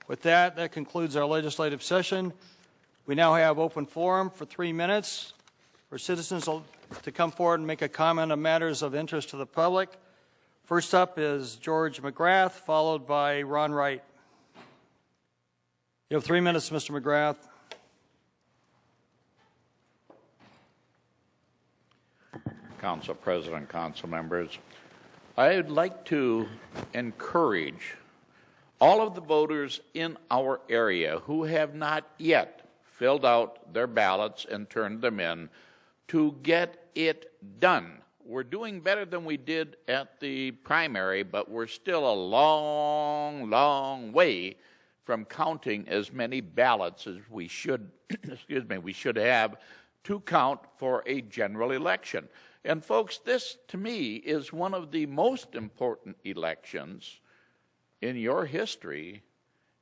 With that, that concludes our legislative session. We now have open forum for 3 minutes for citizens to come forward and make a comment on matters of interest to the public. First up is George McGrath, followed by Ron Wright. You have 3 minutes, Mr. McGrath. Council President, council members, I would like to encourage all of the voters in our area who have not yet filled out their ballots and turned them in to get it done. We're doing better than we did at the primary, but we're still a long, long way from counting as many ballots as we should, excuse me, we should have to count for a general election. And folks, this to me is one of the most important elections in your history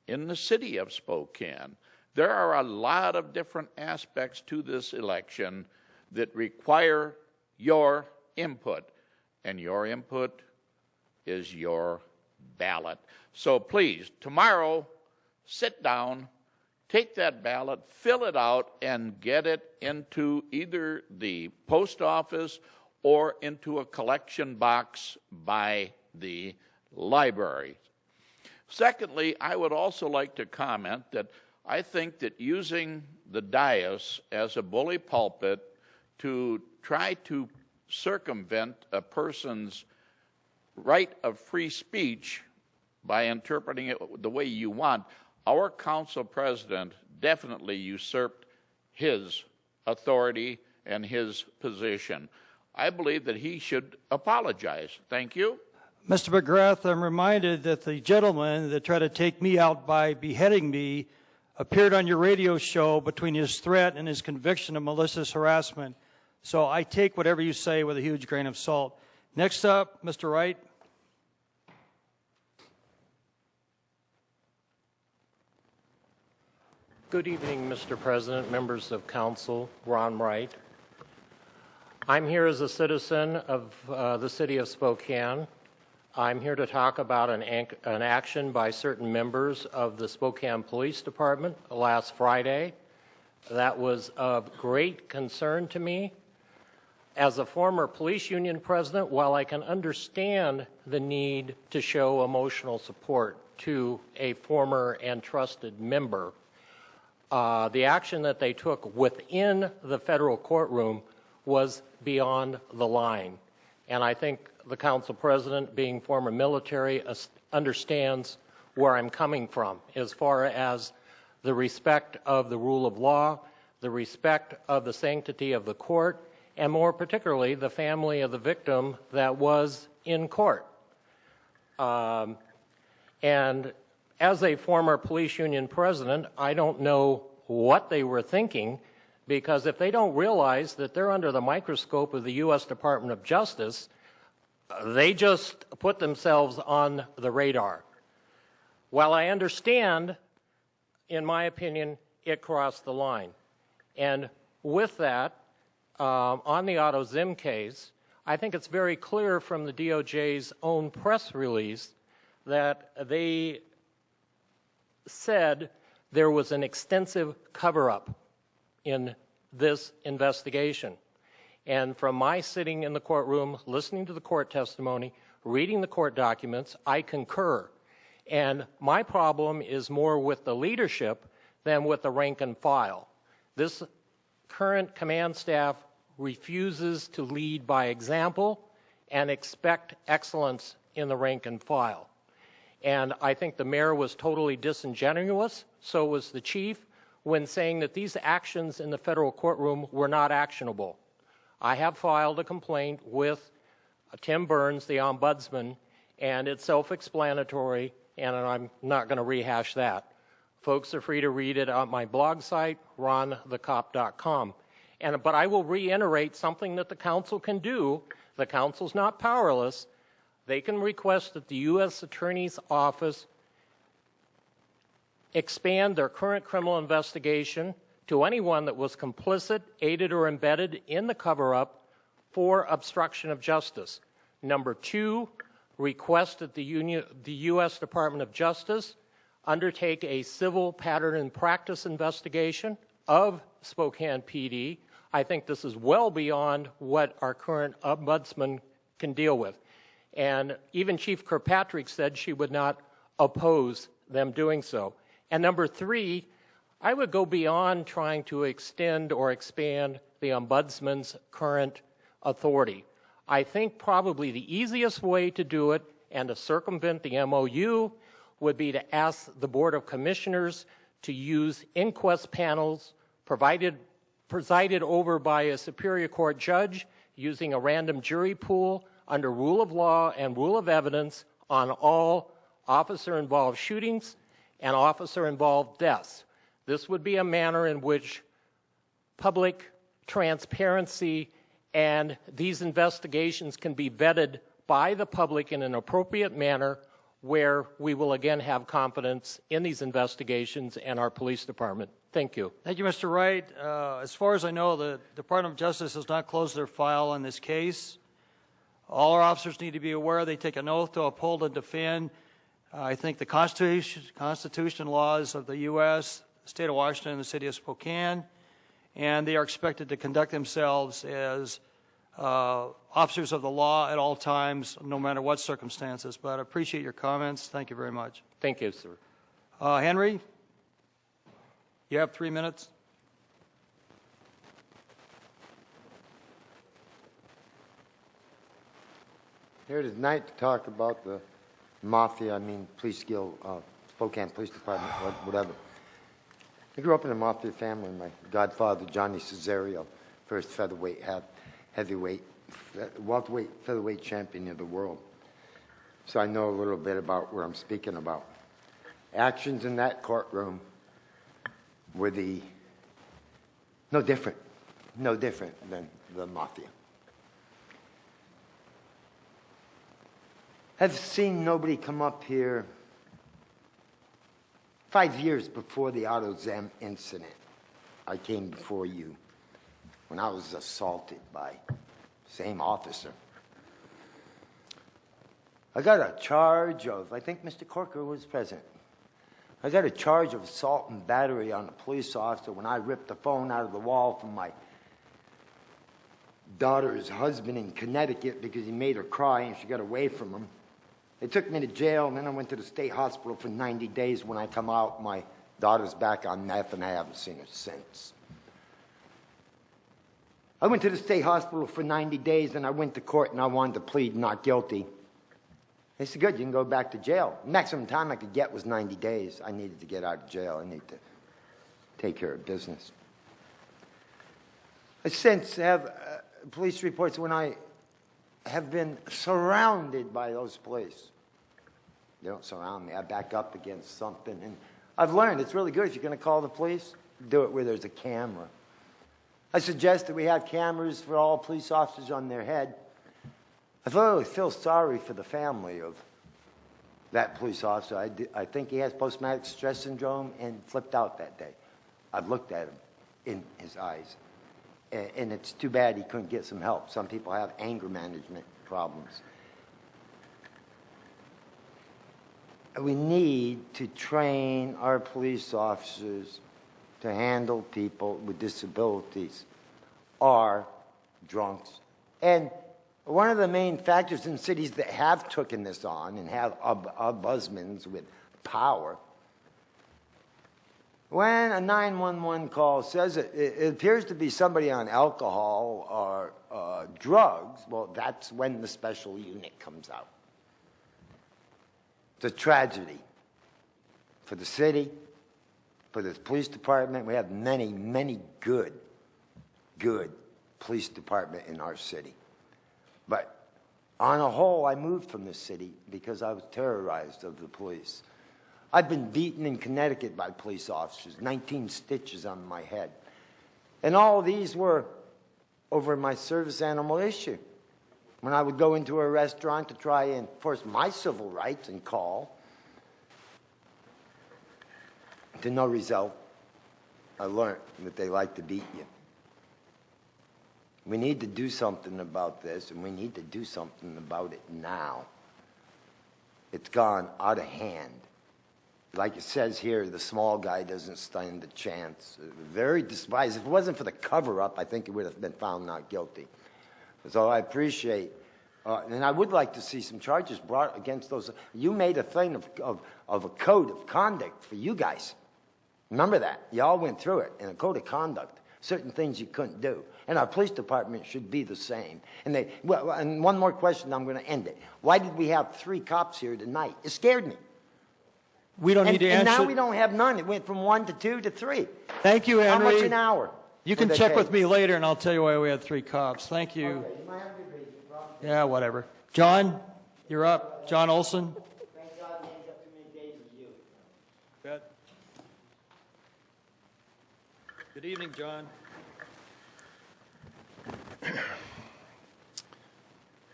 in the city of Spokane. There are a lot of different aspects to this election that require your input, and your input is your ballot. So please, tomorrow, sit down, take that ballot, fill it out, and get it into either the post office or into a collection box by the library. Secondly, I would also like to comment that I think that using the dais as a bully pulpit to try to circumvent a person's right of free speech by interpreting it the way you want, our council president definitely usurped his authority and his position. I believe that he should apologize. Thank you. Mr. McGrath, I'm reminded that the gentleman that tried to take me out by beheading me appeared on your radio show between his threat and his conviction of malicious harassment. So I take whatever you say with a huge grain of salt. Next up, Mr. Wright. Good evening, Mr. President, members of council, Ron Wright. I'm here as a citizen of the city of Spokane. I'm here to talk about an action by certain members of the Spokane Police Department last Friday that was of great concern to me. As a former police union president, while I can understand the need to show emotional support to a former and trusted member, the action that they took within the federal courtroom was beyond the line. And I think the council president, being former military, understands where I'm coming from as far as the respect of the rule of law, the respect of the sanctity of the court, and more particularly the family of the victim that was in court. And as a former police union president, I don't know what they were thinking, because if they don't realize that they're under the microscope of the U.S. Department of Justice, they just put themselves on the radar. While I understand, in my opinion, it crossed the line. And with that, on the AutoZim case, I think it's very clear from the DOJ's own press release that they said there was an extensive cover-up in this investigation. And from my sitting in the courtroom, listening to the court testimony, reading the court documents, I concur. And my problem is more with the leadership than with the rank and file. This current command staff refuses to lead by example and expect excellence in the rank and file. And I think the mayor was totally disingenuous, so was the chief, when saying that these actions in the federal courtroom were not actionable. I have filed a complaint with Tim Burns, the ombudsman, and it's self-explanatory, and I'm not going to rehash that. Folks are free to read it on my blog site, ronthecop.com. But I will reiterate something that the council can do. The council's not powerless. They can request that the U.S. Attorney's Office expand their current criminal investigation to anyone that was complicit, aided, or embedded in the cover-up for obstruction of justice. Number two, request that the U.S. Department of Justice undertake a civil pattern and practice investigation of Spokane PD. I think this is well beyond what our current ombudsman can deal with. And even Chief Kirkpatrick said she would not oppose them doing so. And number three, I would go beyond trying to extend or expand the ombudsman's current authority. I think probably the easiest way to do it and to circumvent the MOU would be to ask the Board of Commissioners to use inquest panels presided over by a Superior Court judge using a random jury pool under rule of law and rule of evidence on all officer-involved shootings and officer-involved deaths. This would be a manner in which public transparency and these investigations can be vetted by the public in an appropriate manner where we will again have confidence in these investigations and our police department. Thank you. Thank you, Mr. Wright. As far as I know, the Department of Justice has not closed their file on this case. All our officers need to be aware they take an oath to uphold and defend. I think the Constitution laws of the U.S., the state of Washington, and the city of Spokane, and they are expected to conduct themselves as officers of the law at all times, no matter what circumstances. But I appreciate your comments. Thank you very much. Thank you, sir. Henry, you have 3 minutes. Here tonight to talk about the mafia, police guild, Spokane Police Department, whatever. I grew up in a mafia family. My godfather, Johnny Cesario, first featherweight, welterweight featherweight champion of the world. So I know a little bit about what I'm speaking about. Actions in that courtroom were no different than the mafia. I've seen nobody come up here 5 years before the AutoZam incident. I came before you when I was assaulted by the same officer. I got a charge of, I think Mr. Corker was present. I got a charge of assault and battery on a police officer when I ripped the phone out of the wall from my daughter's husband in Connecticut because he made her cry and she got away from him. They took me to jail, and then I went to the state hospital for 90 days. When I come out, my daughter's back on meth, and I haven't seen her since. I went to the state hospital for 90 days, and I went to court, and I wanted to plead not guilty. They said, good, you can go back to jail. Maximum time I could get was 90 days. I needed to get out of jail. I need to take care of business. I since have police reports when I have been surrounded by those police. They don't surround me. I back up against something. And I've learned it's really good if you're going to call the police, do it where there's a camera. I suggest that we have cameras for all police officers on their head. I really feel sorry for the family of that police officer. I think he has post-traumatic stress syndrome and flipped out that day. I've looked at him in his eyes. And it's too bad he couldn't get some help. Some people have anger management problems. We need to train our police officers to handle people with disabilities or drunks. And one of the main factors in cities that have taken this on and have ombudsmen with power, when a 911 call says it appears to be somebody on alcohol or drugs, well, that's when the special unit comes out. It's a tragedy for the city, for the police department. We have many, many good police department in our city. But on a whole, I moved from this city because I was terrorized of the police. I've been beaten in Connecticut by police officers, 19 stitches on my head. And all of these were over my service animal issue. When I would go into a restaurant to try and enforce my civil rights and call, to no result, I learned that they like to beat you. We need to do something about this, and we need to do something about it now. It's gone out of hand. like it says here, the small guy doesn't stand a chance. Very despised. If it wasn't for the cover-up, I think he would have been found not guilty. So I appreciate, and I would like to see some charges brought against those. You made a thing of a code of conduct for you guys. Remember that. You all went through it in a code of conduct. Certain things you couldn't do. And our police department should be the same. And and one more question, I'm going to end it. Why did we have 3 cops here tonight? It scared me. We don't need to And answer. now we don't have none. It went from 1 to 2 to 3. Thank you, Henry. How much an hour? You can check with me later, and I'll tell you why we had 3 cops. Thank you. Okay, you might have a good reason. Yeah, whatever. John, you're up. John Olson. Thank God we ain't got too many days as you. Good. Good evening, John.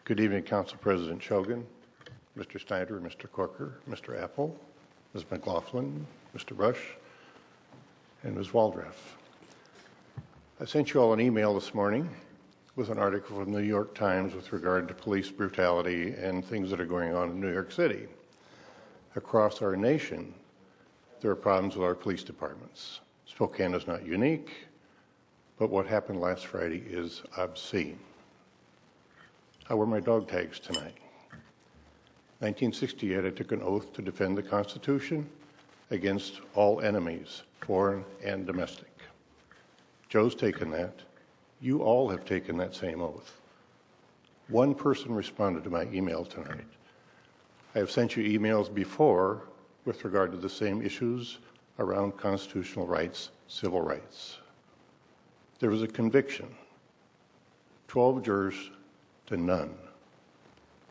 Good evening, Council President Shogan, Mr. Snyder, Mr. Corker, Mr. Apple, Ms. McLaughlin, Mr. Rush, and Ms. Waldref. I sent you all an email this morning with an article from the New York Times with regard to police brutality and things that are going on in New York City. Across our nation, there are problems with our police departments. Spokane is not unique, but what happened last Friday is obscene. I wear my dog tags tonight. 1968, I took an oath to defend the Constitution against all enemies, foreign and domestic. Joe's taken that. You all have taken that same oath. One person responded to my email tonight. I have sent you emails before with regard to the same issues around constitutional rights, civil rights. There was a conviction, 12 jurors to none,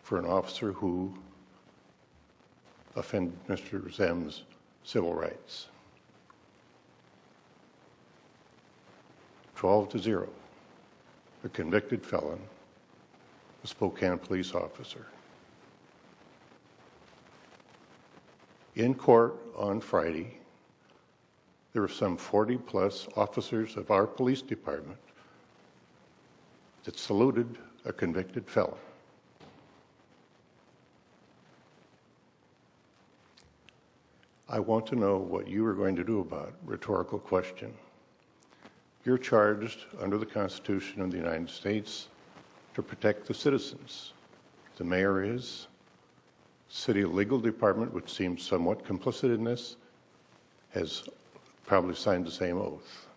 for an officer who offended Mr. Zem's civil rights. 12-0. A convicted felon, a Spokane police officer. In court on Friday, there were some 40-plus officers of our police department that saluted a convicted felon. I want to know what you are going to do about it. Rhetorical question. You're charged under the Constitution of the United States to protect the citizens. The mayor is. City legal department, which seems somewhat complicit in this, has probably signed the same oath.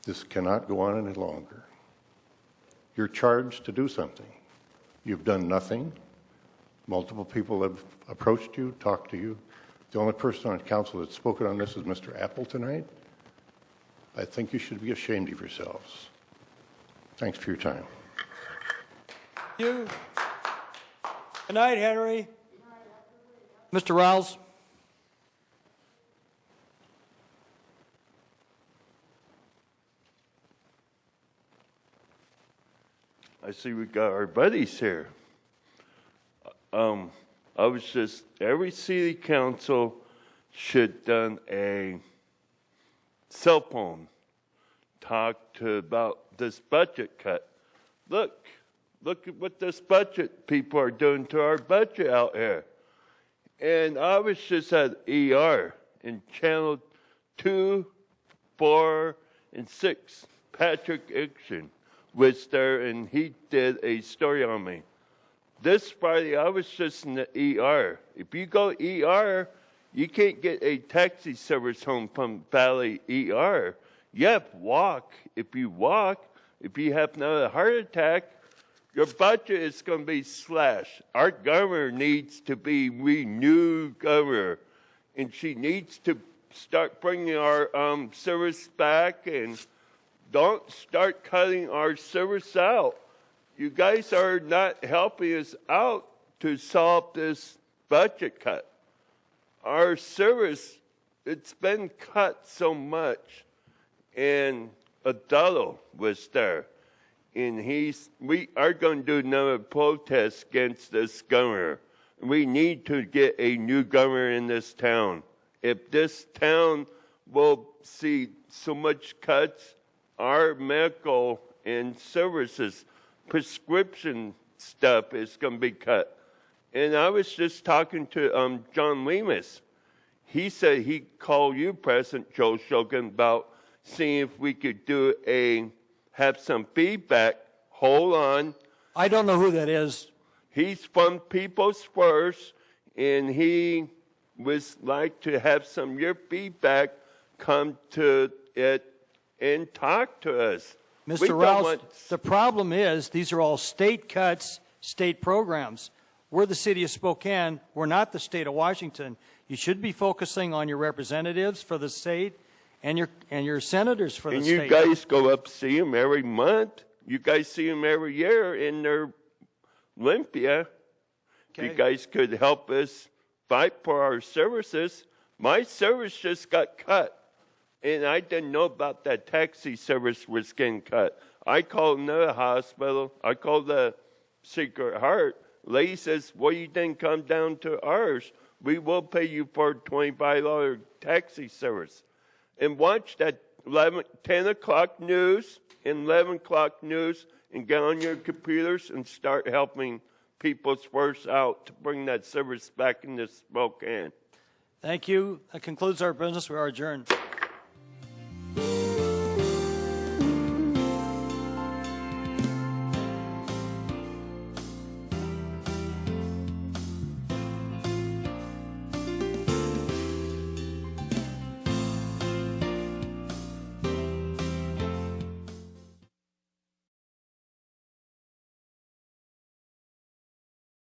This cannot go on any longer. You're charged to do something. You've done nothing. Multiple people have approached you, talked to you. The only person on council that's spoken on this is Mr. Apple tonight. I think you should be ashamed of yourselves. Thanks for your time. Thank you. Good night, Henry. Mr. Rowse. I see we got our buddies here. Every city council should done a cell phone talk to about this budget cut. Look at what this budget people are doing to our budget out here. And I was just at ER in channel 2, 4, and 6. Patrick Iction was there, and he did a story on me. This Friday, I was just in the ER. If you go ER, you can't get a taxi service home from Valley ER. You have to walk. If you walk, if you have another heart attack, your budget is going to be slashed. Our governor needs to be renewed governor, and she needs to start bringing our service back, and don't start cutting our service out. You guys are not helping us out to solve this budget cut. Our service, it's been cut so much, and Adelo was there. And we are going to do another protest against this governor. We need to get a new governor in this town. If this town will see so much cuts, our medical and services, prescription stuff is going to be cut. And I was just talking to John Lemus. he said he'd call you, President Joe Shogan, about seeing if we could have some feedback. Hold on. I don't know who that is. He's from People's First, and he was like to have some of your feedback come to it and talk to us. Mr. Rowse, the problem is these are all state cuts, state programs. We're the city of Spokane. We're not the state of Washington. You should be focusing on your representatives for the state and your senators for the state. And you guys go up see them every month. You guys see them every year in their Olympia. Okay. You guys could help us fight for our services. My service just got cut. And I didn't know about that taxi service was getting cut. I called another hospital. I called the Sacred Heart. Lady says, well, you didn't come down to ours. We will pay you for a $25 taxi service. And watch that 10 o'clock news and 11 o'clock news and get on your computers and start helping People's First out to bring that service back into Spokane. Thank you. That concludes our business. We are adjourned.